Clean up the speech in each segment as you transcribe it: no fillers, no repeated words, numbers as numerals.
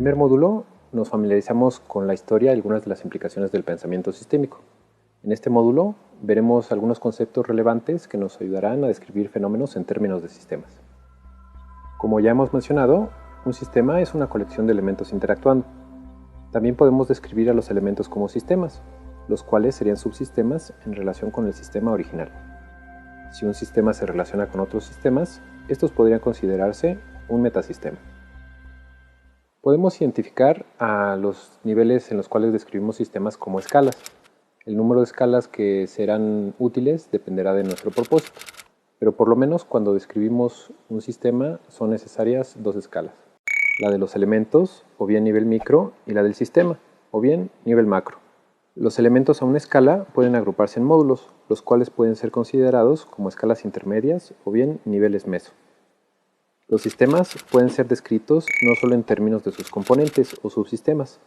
primer módulo nos familiarizamos con la historia y algunas de las implicaciones del pensamiento sistémico. En este módulo veremos algunos conceptos relevantes que nos ayudarán a describir fenómenos en términos de sistemas. Como ya hemos mencionado, un sistema es una colección de elementos interactuando. También podemos describir a los elementos como sistemas, los cuales serían subsistemas en relación con el sistema original. Si un sistema se relaciona con otros sistemas, estos podrían considerarse un metasistema. Podemos identificar a los niveles en los cuales describimos sistemas como escalas. El número de escalas que serán útiles dependerá de nuestro propósito, pero por lo menos cuando describimos un sistema son necesarias dos escalas, la de los elementos, o bien nivel micro, y la del sistema, o bien nivel macro. Los elementos a una escala pueden agruparse en módulos, los cuales pueden ser considerados como escalas intermedias o bien niveles meso. Los sistemas pueden ser descritos no solo en términos de sus componentes o subsistemas,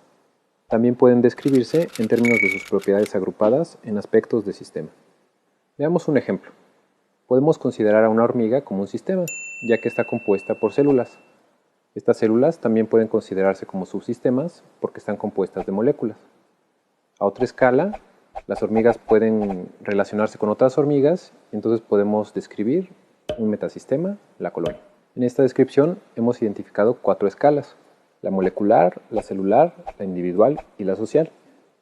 también pueden describirse en términos de sus propiedades agrupadas en aspectos de sistema. Veamos un ejemplo. Podemos considerar a una hormiga como un sistema, ya que está compuesta por células. Estas células también pueden considerarse como subsistemas porque están compuestas de moléculas. A otra escala, las hormigas pueden relacionarse con otras hormigas y entonces podemos describir un metasistema, la colonia. En esta descripción hemos identificado 4 escalas: la molecular, la celular, la individual y la social.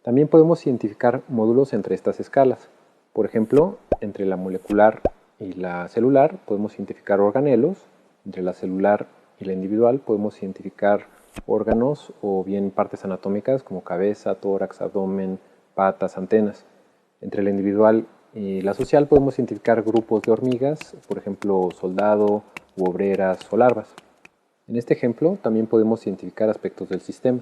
También podemos identificar módulos entre estas escalas. Por ejemplo, entre la molecular y la celular podemos identificar organelos, entre la celular y la individual podemos identificar órganos o bien partes anatómicas como cabeza, tórax, abdomen, patas, antenas. Entre la individual y la social podemos identificar grupos de hormigas, por ejemplo, soldado, u obreras o larvas. En este ejemplo también podemos identificar aspectos del sistema.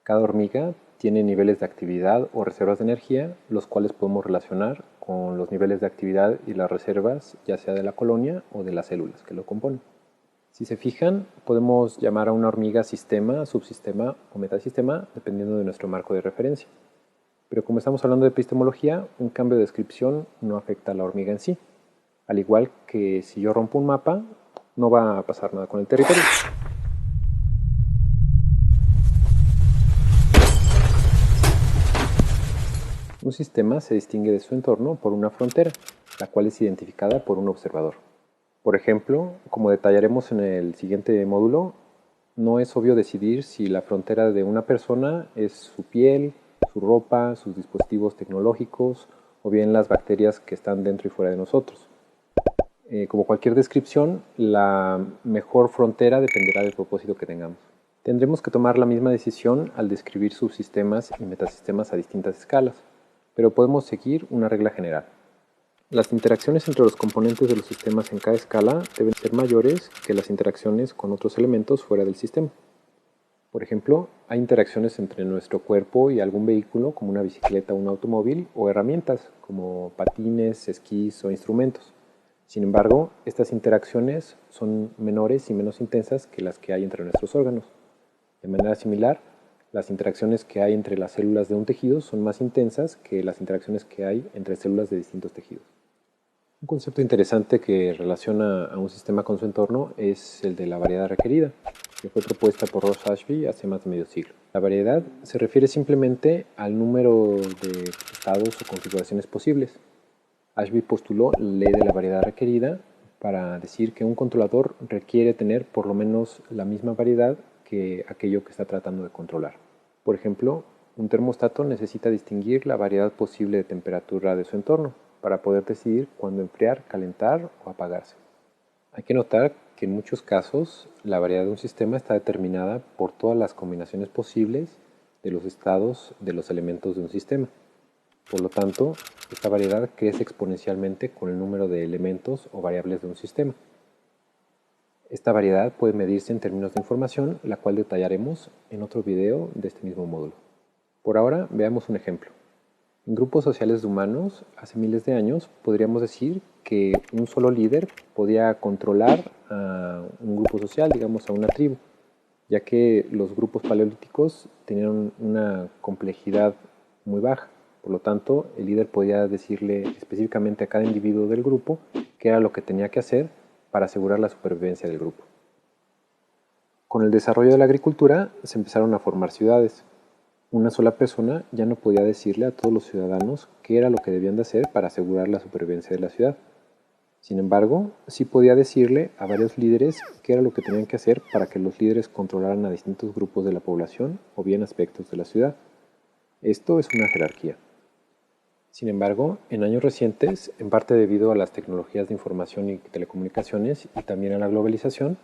Cada hormiga tiene niveles de actividad o reservas de energía, los cuales podemos relacionar con los niveles de actividad y las reservas, ya sea de la colonia o de las células que lo componen. Si se fijan, podemos llamar a una hormiga sistema, subsistema o metasistema, dependiendo de nuestro marco de referencia. Pero como estamos hablando de epistemología, un cambio de descripción no afecta a la hormiga en sí. Al igual que si yo rompo un mapa, no va a pasar nada con el territorio. Un sistema se distingue de su entorno por una frontera, la cual es identificada por un observador. Por ejemplo, como detallaremos en el siguiente módulo, no es obvio decidir si la frontera de una persona es su piel, su ropa, sus dispositivos tecnológicos o bien las bacterias que están dentro y fuera de nosotros. Como cualquier descripción, la mejor frontera dependerá del propósito que tengamos. Tendremos que tomar la misma decisión al describir subsistemas y metasistemas a distintas escalas, pero podemos seguir una regla general. Las interacciones entre los componentes de los sistemas en cada escala deben ser mayores que las interacciones con otros elementos fuera del sistema. Por ejemplo, hay interacciones entre nuestro cuerpo y algún vehículo como una bicicleta o un automóvil, o herramientas como patines, esquís o instrumentos. Sin embargo, estas interacciones son menores y menos intensas que las que hay entre nuestros órganos. De manera similar, las interacciones que hay entre las células de un tejido son más intensas que las interacciones que hay entre células de distintos tejidos. Un concepto interesante que relaciona a un sistema con su entorno es el de la variedad requerida, que fue propuesta por Ross Ashby hace más de medio siglo. La variedad se refiere simplemente al número de estados o configuraciones posibles. Ashby postuló la ley de la variedad requerida para decir que un controlador requiere tener por lo menos la misma variedad que aquello que está tratando de controlar. Por ejemplo, un termostato necesita distinguir la variedad posible de temperatura de su entorno para poder decidir cuándo enfriar, calentar o apagarse. Hay que notar que en muchos casos la variedad de un sistema está determinada por todas las combinaciones posibles de los estados de los elementos de un sistema. Por lo tanto, esta variedad crece exponencialmente con el número de elementos o variables de un sistema. Esta variedad puede medirse en términos de información, la cual detallaremos en otro video de este mismo módulo. Por ahora, veamos un ejemplo. En grupos sociales de humanos, hace miles de años, podríamos decir que un solo líder podía controlar a un grupo social, digamos a una tribu, ya que los grupos paleolíticos tenían una complejidad muy baja. Por lo tanto, el líder podía decirle específicamente a cada individuo del grupo qué era lo que tenía que hacer para asegurar la supervivencia del grupo. Con el desarrollo de la agricultura se empezaron a formar ciudades. Una sola persona ya no podía decirle a todos los ciudadanos qué era lo que debían de hacer para asegurar la supervivencia de la ciudad. Sin embargo, sí podía decirle a varios líderes qué era lo que tenían que hacer para que los líderes controlaran a distintos grupos de la población o bien aspectos de la ciudad. Esto es una jerarquía. Sin embargo, en años recientes, en parte debido a las tecnologías de información y telecomunicaciones y también a la globalización,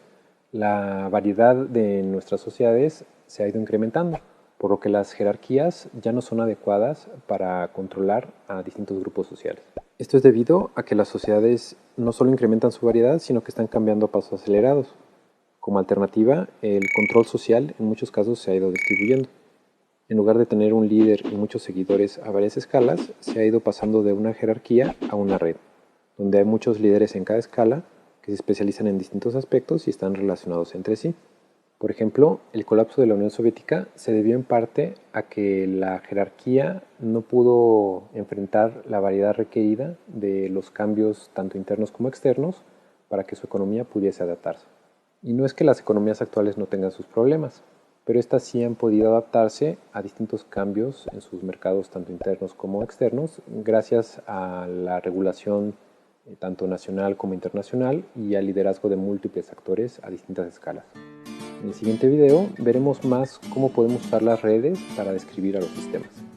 la variedad de nuestras sociedades se ha ido incrementando, por lo que las jerarquías ya no son adecuadas para controlar a distintos grupos sociales. Esto es debido a que las sociedades no solo incrementan su variedad, sino que están cambiando a pasos acelerados. Como alternativa, el control social en muchos casos se ha ido distribuyendo. En lugar de tener un líder y muchos seguidores a varias escalas, se ha ido pasando de una jerarquía a una red, donde hay muchos líderes en cada escala que se especializan en distintos aspectos y están relacionados entre sí. Por ejemplo, el colapso de la Unión Soviética se debió en parte a que la jerarquía no pudo enfrentar la variedad requerida de los cambios tanto internos como externos para que su economía pudiese adaptarse. Y no es que las economías actuales no tengan sus problemas, pero estas sí han podido adaptarse a distintos cambios en sus mercados tanto internos como externos gracias a la regulación tanto nacional como internacional y al liderazgo de múltiples actores a distintas escalas. En el siguiente video veremos más cómo podemos usar las redes para describir a los sistemas.